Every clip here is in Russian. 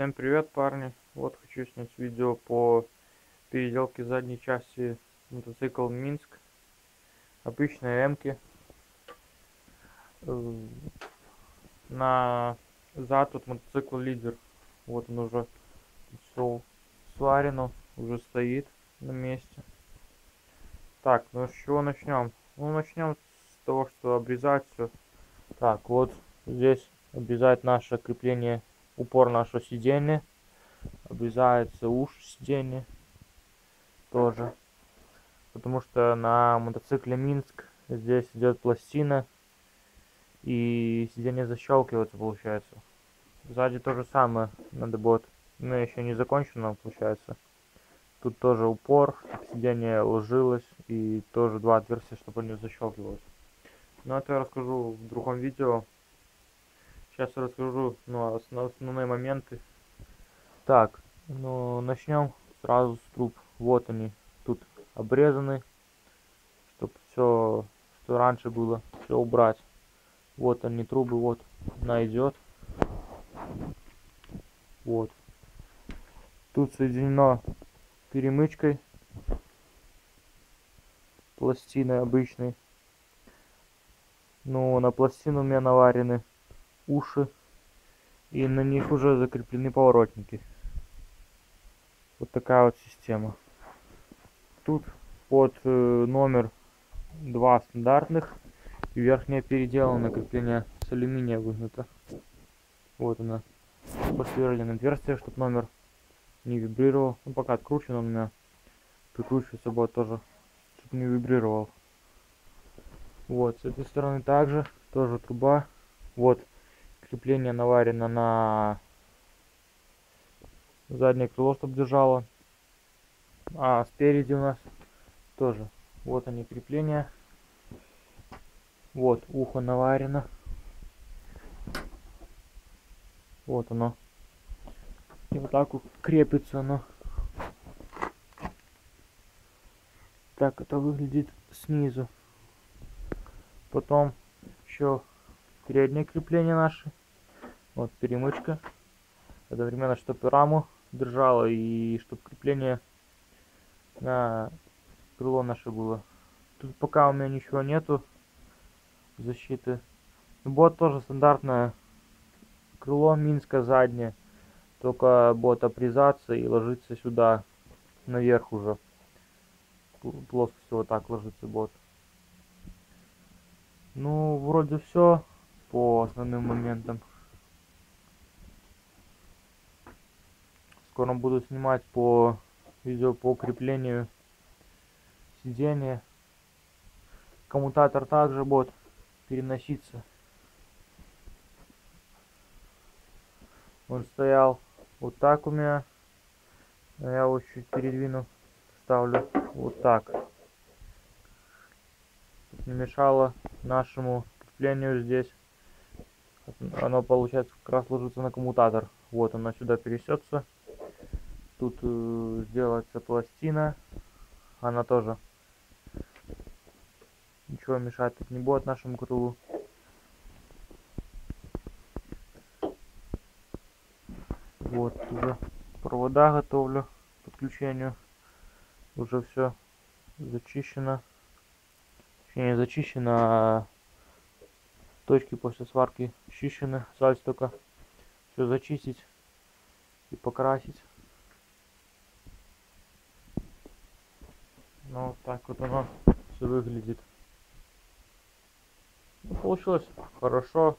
Всем привет, парни! Вот хочу снять видео по переделке задней части мотоцикл Минск. Обычные эмки. На зад вот мотоцикл Лидер. Вот он уже все сварено, уже стоит на месте. Так, ну с чего начнем? Ну начнем с того, что обрезать все. Так, вот здесь обрезать наше крепление, упор нашего сиденья. Обрезается уши сиденья тоже, потому что на мотоцикле Минск здесь идет пластина и сиденье защелкивается, получается. Сзади то же самое, надо будет, но еще не закончено, получается. Тут тоже упор, чтобы сиденье ложилось, и тоже два отверстия, чтобы не защелкивалось. Но это я расскажу в другом видео. Сейчас я расскажу, ну, основные моменты. Так, ну начнем сразу с труб. Вот они, тут обрезаны, чтобы все, что раньше было, все убрать. Вот они трубы, вот она идет. Вот. Тут соединено перемычкой, пластиной обычной. Ну, на пластину у меня наварены уши, и на них уже закреплены поворотники. Вот такая вот система. Тут под номер 2 стандартных, и верхняя переделана, крепление с алюминия выгнуто. Вот она, посверлено отверстие, чтобы номер не вибрировал. Ну, пока откручен, он у меня прикручивается будет тоже, чтобы не вибрировал. Вот, с этой стороны также, тоже труба. Вот, крепление наварено на заднее крыло, чтобы держало. А спереди у нас тоже, вот они крепления. Вот, ухо наварено. Вот оно. И вот так вот крепится оно. Так это выглядит снизу. Потом еще переднее крепление наше. Вот перемычка. Одновременно, чтобы раму держала и чтобы крепление на крыло наше было. Тут пока у меня ничего нету защиты. Вот тоже стандартное крыло Минска заднее. Только будет обрезаться и ложиться сюда наверх уже. Плоскостью вот так ложится будет. Ну, вроде все по основным моментам. Скоро буду снимать по видео по укреплению сиденья. Коммутатор также будет переноситься. Он стоял вот так у меня. Но я его чуть передвину. Ставлю вот так. Чтоб не мешало нашему креплению здесь. Оно получается как раз ложится на коммутатор. Вот оно сюда пересется. Тут сделается пластина. Она тоже ничего мешать тут не будет нашему крылу. Вот уже провода готовлю к подключению. Уже все зачищено. Точнее, не зачищено, а точки после сварки чищены. Осталось только все зачистить и покрасить. Ну вот так вот оно все выглядит. Ну, получилось хорошо.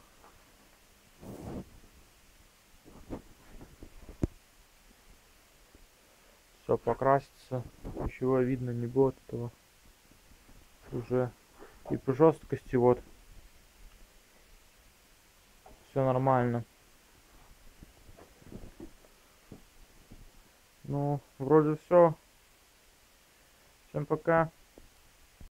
Все покрасится, ничего видно не будет этого уже. И по жесткости вот все нормально. Ну, вроде все. Всем пока.